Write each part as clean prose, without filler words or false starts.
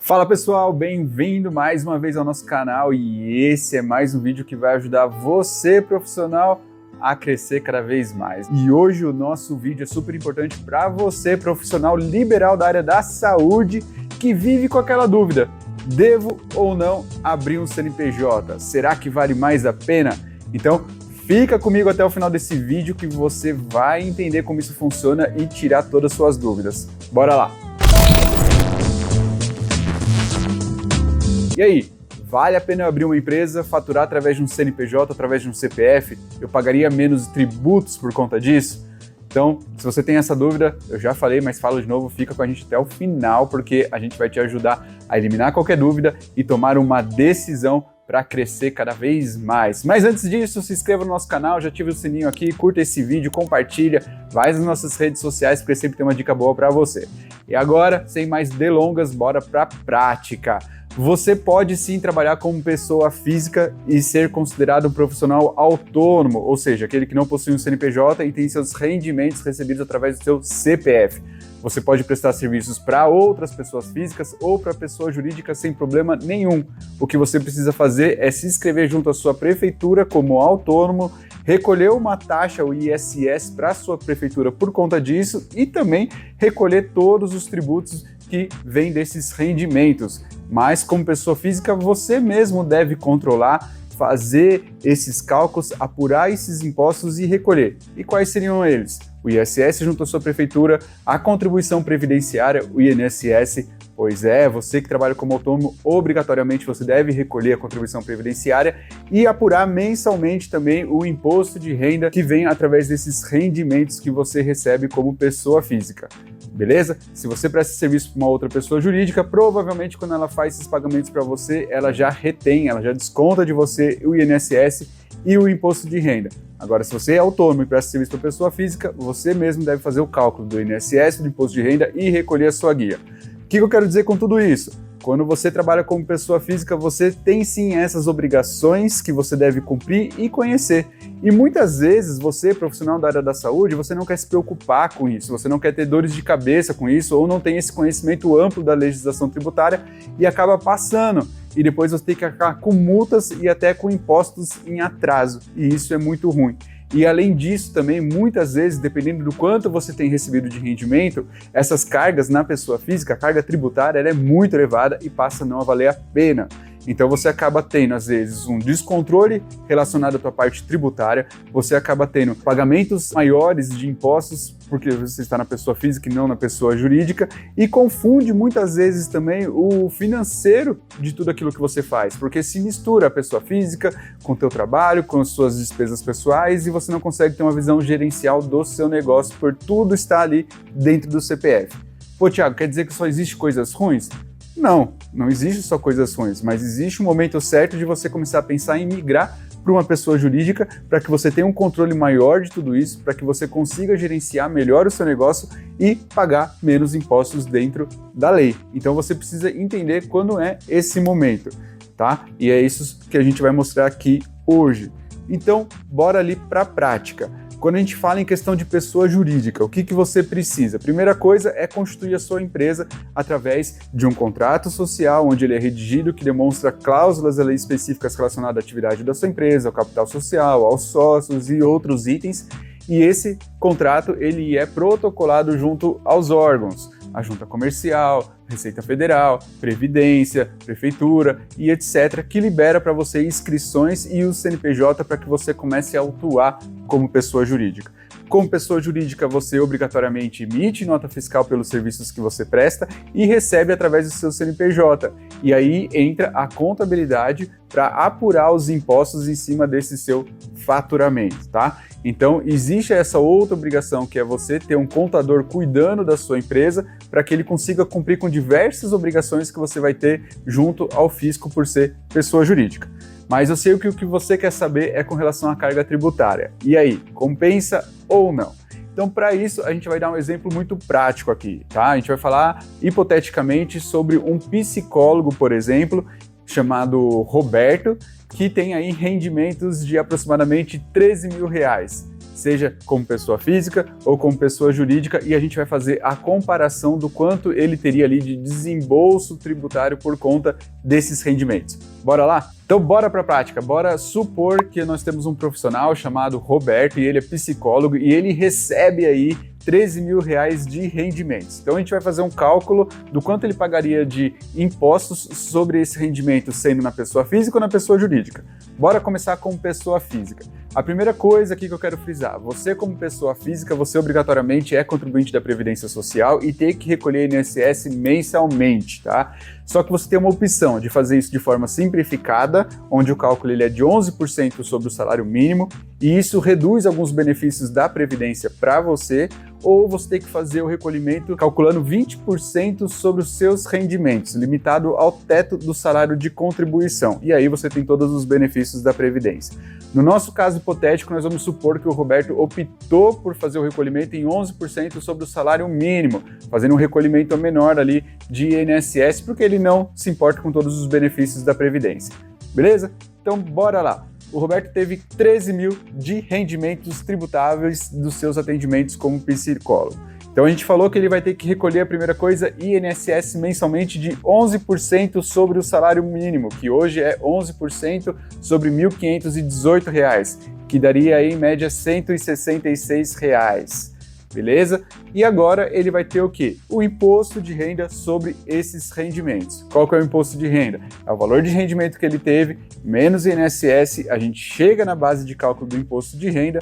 Fala pessoal, bem-vindo mais uma vez ao nosso canal e esse é mais um vídeo que vai ajudar você, profissional, a crescer cada vez mais. E hoje o nosso vídeo é super importante para você, profissional liberal da área da saúde, que vive com aquela dúvida: devo ou não abrir um CNPJ? Será que vale mais a pena? Então, fica comigo até o final desse vídeo que você vai entender como isso funciona e tirar todas as suas dúvidas. Bora lá! E aí, vale a pena eu abrir uma empresa, faturar através de um CNPJ, através de um CPF? Eu pagaria menos tributos por conta disso? Então, se você tem essa dúvida, eu já falei, mas falo de novo, fica com a gente até o final, porque a gente vai te ajudar a eliminar qualquer dúvida e tomar uma decisão para crescer cada vez mais. Mas antes disso, se inscreva no nosso canal, já ative o sininho aqui, curta esse vídeo, compartilha, vai nas nossas redes sociais, porque sempre tem uma dica boa para você. E agora, sem mais delongas, bora para a prática. Você pode sim trabalhar como pessoa física e ser considerado um profissional autônomo, ou seja, aquele que não possui um CNPJ e tem seus rendimentos recebidos através do seu CPF. Você pode prestar serviços para outras pessoas físicas ou para pessoa jurídica sem problema nenhum. O que você precisa fazer é se inscrever junto à sua prefeitura como autônomo, recolher uma taxa, o ISS, para a sua prefeitura por conta disso e também recolher todos os tributos que vêm desses rendimentos. Mas como pessoa física, você mesmo deve controlar, fazer esses cálculos, apurar esses impostos e recolher. E quais seriam eles? O ISS junto à sua prefeitura, a contribuição previdenciária, o INSS. Pois é, você que trabalha como autônomo, obrigatoriamente você deve recolher a contribuição previdenciária e apurar mensalmente também o imposto de renda que vem através desses rendimentos que você recebe como pessoa física. Beleza? Se você presta serviço para uma outra pessoa jurídica, provavelmente quando ela faz esses pagamentos para você, ela já retém, ela já desconta de você o INSS e o imposto de renda. Agora, se você é autônomo e presta serviço para pessoa física, você mesmo deve fazer o cálculo do INSS, do imposto de renda e recolher a sua guia. O que eu quero dizer com tudo isso? Quando você trabalha como pessoa física, você tem sim essas obrigações que você deve cumprir e conhecer. E muitas vezes você, profissional da área da saúde, você não quer se preocupar com isso, você não quer ter dores de cabeça com isso ou não tem esse conhecimento amplo da legislação tributária e acaba passando. E depois você tem que acabar com multas e até com impostos em atraso. E isso é muito ruim. E além disso também, muitas vezes, dependendo do quanto você tem recebido de rendimento, essas cargas na pessoa física, a carga tributária, ela é muito elevada e passa a não valer a pena. Então você acaba tendo, às vezes, um descontrole relacionado à tua parte tributária, você acaba tendo pagamentos maiores de impostos, porque você está na pessoa física e não na pessoa jurídica, e confunde muitas vezes também o financeiro de tudo aquilo que você faz, porque se mistura a pessoa física com o teu trabalho, com as suas despesas pessoais, e você não consegue ter uma visão gerencial do seu negócio, por tudo estar ali dentro do CPF. Pô, Thiago, quer dizer que só existe coisas ruins? Não existe só coisas ruins, mas existe um momento certo de você começar a pensar em migrar para uma pessoa jurídica para que você tenha um controle maior de tudo isso, para que você consiga gerenciar melhor o seu negócio e pagar menos impostos dentro da lei. Então você precisa entender quando é esse momento, tá? E é isso que a gente vai mostrar aqui hoje. Então, bora ali para a prática. Quando a gente fala em questão de pessoa jurídica, o que você precisa? Primeira coisa é constituir a sua empresa através de um contrato social, onde ele é redigido, que demonstra cláusulas ali específicas relacionadas à atividade da sua empresa, ao capital social, aos sócios e outros itens. E esse contrato ele é protocolado junto aos órgãos, a Junta Comercial, Receita Federal, Previdência, Prefeitura e etc., que libera para você inscrições e o CNPJ para que você comece a atuar como pessoa jurídica. Como pessoa jurídica, você obrigatoriamente emite nota fiscal pelos serviços que você presta e recebe através do seu CNPJ. E aí entra a contabilidade para apurar os impostos em cima desse seu faturamento, tá? Então, existe essa outra obrigação, que é você ter um contador cuidando da sua empresa para que ele consiga cumprir com diversas obrigações que você vai ter junto ao fisco por ser pessoa jurídica. Mas eu sei que o que você quer saber é com relação à carga tributária. E aí, compensa ou não? Então, para isso, a gente vai dar um exemplo muito prático aqui, tá? A gente vai falar hipoteticamente sobre um psicólogo, por exemplo, chamado Roberto, que tem aí rendimentos de aproximadamente R$13 mil. seja como pessoa física ou como pessoa jurídica, e a gente vai fazer a comparação do quanto ele teria ali de desembolso tributário por conta desses rendimentos. Bora lá? Então bora para a prática, bora supor que nós temos um profissional chamado Roberto e ele é psicólogo e ele recebe aí 13 mil reais de rendimentos. Então a gente vai fazer um cálculo do quanto ele pagaria de impostos sobre esse rendimento, sendo na pessoa física ou na pessoa jurídica. Bora começar com pessoa física. A primeira coisa aqui que eu quero frisar, você como pessoa física, você obrigatoriamente é contribuinte da Previdência Social e tem que recolher INSS mensalmente, tá? Só que você tem uma opção de fazer isso de forma simplificada, onde o cálculo ele é de 11% sobre o salário mínimo, e isso reduz alguns benefícios da Previdência para você, ou você tem que fazer o recolhimento calculando 20% sobre os seus rendimentos, limitado ao teto do salário de contribuição, e aí você tem todos os benefícios da Previdência. No nosso caso hipotético, nós vamos supor que o Roberto optou por fazer o recolhimento em 11% sobre o salário mínimo, fazendo um recolhimento menor ali de INSS, porque ele não se importa com todos os benefícios da Previdência. Beleza? Então, bora lá. O Roberto teve 13 mil de rendimentos tributáveis dos seus atendimentos como psicólogo. Então a gente falou que ele vai ter que recolher a primeira coisa, INSS mensalmente de 11% sobre o salário mínimo, que hoje é 11% sobre R$ 1.518, que daria aí, em média R$ 166. Beleza? E agora ele vai ter o quê? O imposto de renda sobre esses rendimentos. Qual que é o imposto de renda? É o valor de rendimento que ele teve, menos INSS, a gente chega na base de cálculo do imposto de renda,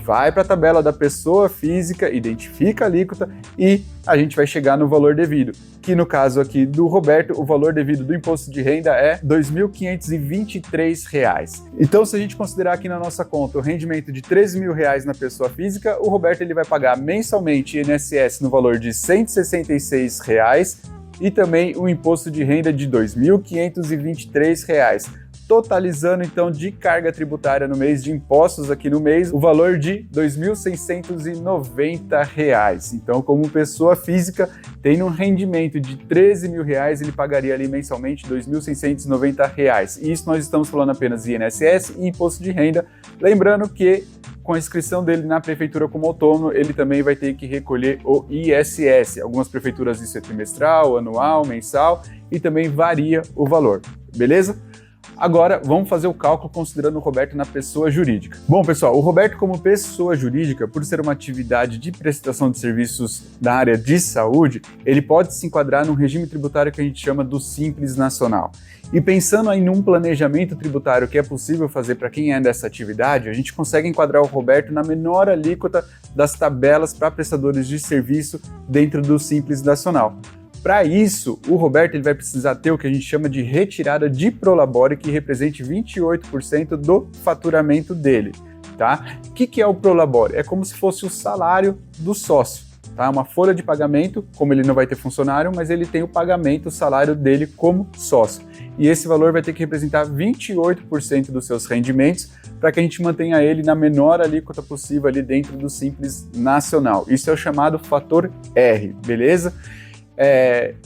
vai para a tabela da pessoa física, identifica a alíquota e a gente vai chegar no valor devido, que no caso aqui do Roberto, o valor devido do imposto de renda é R$ 2.523. Então, se a gente considerar aqui na nossa conta o rendimento de R$ 13 mil na pessoa física, o Roberto ele vai pagar mensalmente INSS no valor de R$ 166 e também o imposto de renda de R$ 2.523. Totalizando então de carga tributária no mês, de impostos aqui no mês, o valor de R$ 2.690. Então, como pessoa física, tendo um rendimento de R$ 13 mil, ele pagaria ali mensalmente R$ 2.690. E isso nós estamos falando apenas de INSS e imposto de renda. Lembrando que com a inscrição dele na prefeitura como autônomo, ele também vai ter que recolher o ISS. Algumas prefeituras isso é trimestral, anual, mensal e também varia o valor, beleza? Agora, vamos fazer o cálculo considerando o Roberto na pessoa jurídica. Bom, pessoal, o Roberto como pessoa jurídica, por ser uma atividade de prestação de serviços da área de saúde, ele pode se enquadrar num regime tributário que a gente chama do Simples Nacional. E pensando aí num planejamento tributário que é possível fazer para quem é dessa atividade, a gente consegue enquadrar o Roberto na menor alíquota das tabelas para prestadores de serviço dentro do Simples Nacional. Para isso, o Roberto ele vai precisar ter o que a gente chama de retirada de prolabore, que represente 28% do faturamento dele, tá? O que é o prolabore? É como se fosse o salário do sócio, tá? Uma folha de pagamento, como ele não vai ter funcionário, mas ele tem o pagamento, o salário dele como sócio. E esse valor vai ter que representar 28% dos seus rendimentos para que a gente mantenha ele na menor alíquota possível ali dentro do Simples Nacional. Isso é o chamado fator R, beleza?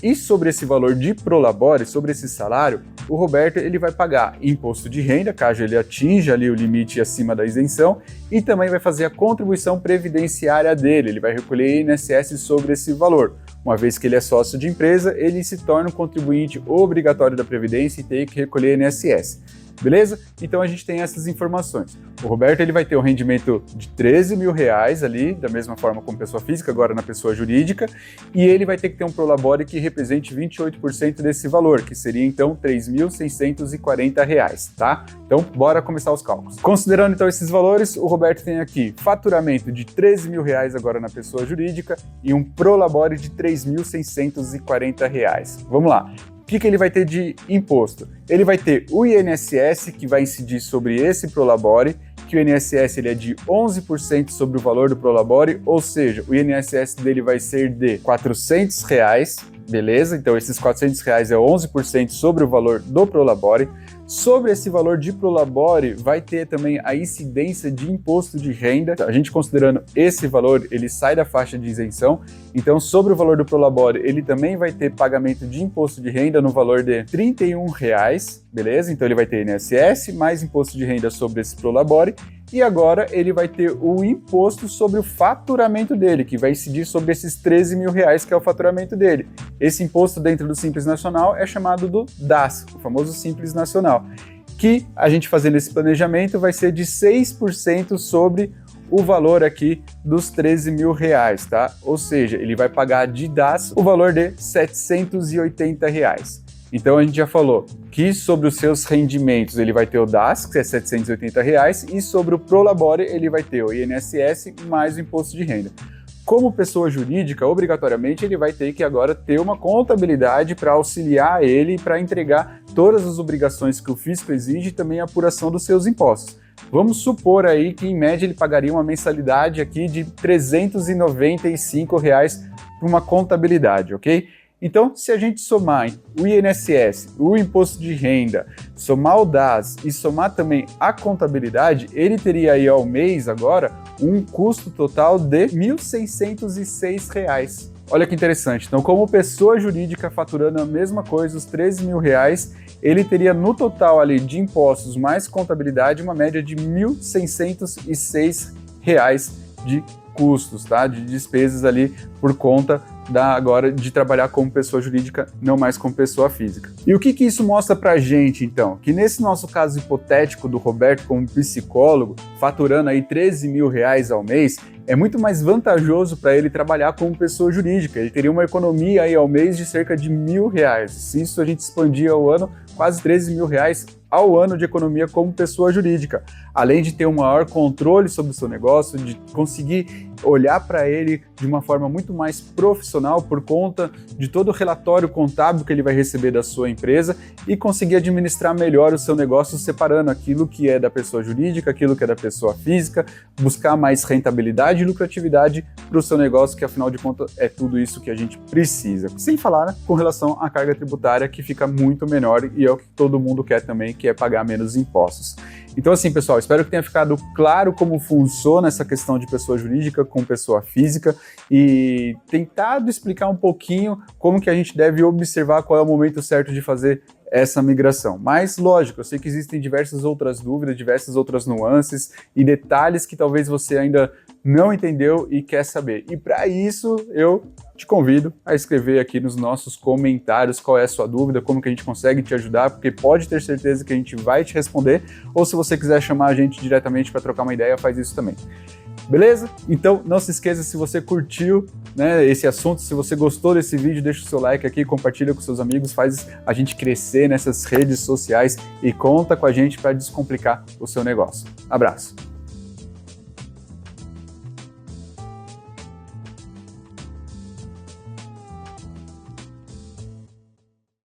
E sobre esse valor de prolabore, sobre esse salário, o Roberto ele vai pagar imposto de renda, caso ele atinja ali o limite acima da isenção, e também vai fazer a contribuição previdenciária dele, ele vai recolher INSS sobre esse valor. Uma vez que ele é sócio de empresa, ele se torna um contribuinte obrigatório da Previdência e tem que recolher INSS. Beleza? Então a gente tem essas informações. O Roberto ele vai ter um rendimento de 13 mil ali, da mesma forma como pessoa física, agora na pessoa jurídica, e ele vai ter que ter um prolabore que represente 28% desse valor, que seria então R$ 3.640, tá? Então bora começar os cálculos. Considerando então esses valores, o Roberto tem aqui faturamento de 13 mil agora na pessoa jurídica e um prolabore de R$ 3.640. Vamos lá. O que ele vai ter de imposto? Ele vai ter o INSS, que vai incidir sobre esse prolabore, que o INSS ele é de 11% sobre o valor do prolabore, ou seja, o INSS dele vai ser de R$ 400, beleza? Então esses R$ 400 é 11% sobre o valor do prolabore. Sobre esse valor de prolabore, vai ter também a incidência de imposto de renda. A gente considerando esse valor, ele sai da faixa de isenção. Então, sobre o valor do prolabore, ele também vai ter pagamento de imposto de renda no valor de R$ 31, beleza? Então, ele vai ter INSS mais imposto de renda sobre esse prolabore. e agora ele vai ter o imposto sobre o faturamento dele, que vai incidir sobre esses 13 mil reais que é o faturamento dele. Esse imposto dentro do Simples Nacional é chamado do DAS, o famoso Simples Nacional, que a gente fazendo esse planejamento vai ser de 6% sobre o valor aqui dos 13 mil reais, tá? Ou seja, ele vai pagar de DAS o valor de 780 reais. Então a gente já falou que sobre os seus rendimentos ele vai ter o DAS, que é 780 reais, e sobre o Prolabore ele vai ter o INSS mais o imposto de renda. Como pessoa jurídica, obrigatoriamente ele vai ter que agora ter uma contabilidade para auxiliar ele para entregar todas as obrigações que o fisco exige e também a apuração dos seus impostos. Vamos supor aí que em média ele pagaria uma mensalidade aqui de R$ 395 reais para uma contabilidade, ok? Então, se a gente somar o INSS, o imposto de renda, somar o DAS e somar também a contabilidade, ele teria aí ao mês agora um custo total de R$ 1.606 reais. Olha que interessante. Então, como pessoa jurídica faturando a mesma coisa, os 13 mil reais, ele teria no total ali de impostos mais contabilidade uma média de R$ 1.606 reais de custos, tá? De despesas ali por conta agora de trabalhar como pessoa jurídica, não mais como pessoa física. E o que isso mostra pra gente, então? Que nesse nosso caso hipotético do Roberto como psicólogo, faturando aí 13 mil reais ao mês, é muito mais vantajoso para ele trabalhar como pessoa jurídica. Ele teria uma economia aí ao mês de cerca de R$ 1.000. Se isso a gente expandir ao ano, quase 13 mil reais ao ano de economia como pessoa jurídica. Além de ter um maior controle sobre o seu negócio, de conseguir olhar para ele de uma forma muito mais profissional por conta de todo o relatório contábil que ele vai receber da sua empresa e conseguir administrar melhor o seu negócio, separando aquilo que é da pessoa jurídica, aquilo que é da pessoa física, buscar mais rentabilidade e lucratividade para o seu negócio, que afinal de contas é tudo isso que a gente precisa. Sem falar, né, com relação à carga tributária, que fica muito menor e é o que todo mundo quer também, que é pagar menos impostos. Então assim, pessoal, espero que tenha ficado claro como funciona essa questão de pessoa jurídica com pessoa física e tentado explicar um pouquinho como que a gente deve observar qual é o momento certo de fazer essa migração. Mas, lógico, eu sei que existem diversas outras dúvidas, diversas outras nuances e detalhes que talvez você ainda não entendeu e quer saber. E para isso, eu te convido a escrever aqui nos nossos comentários qual é a sua dúvida, como que a gente consegue te ajudar, porque pode ter certeza que a gente vai te responder, ou se você quiser chamar a gente diretamente para trocar uma ideia, faz isso também. Beleza? Então não se esqueça, se você curtiu, né, esse assunto, se você gostou desse vídeo, deixa o seu like aqui, compartilha com seus amigos, faz a gente crescer nessas redes sociais e conta com a gente para descomplicar o seu negócio. Abraço!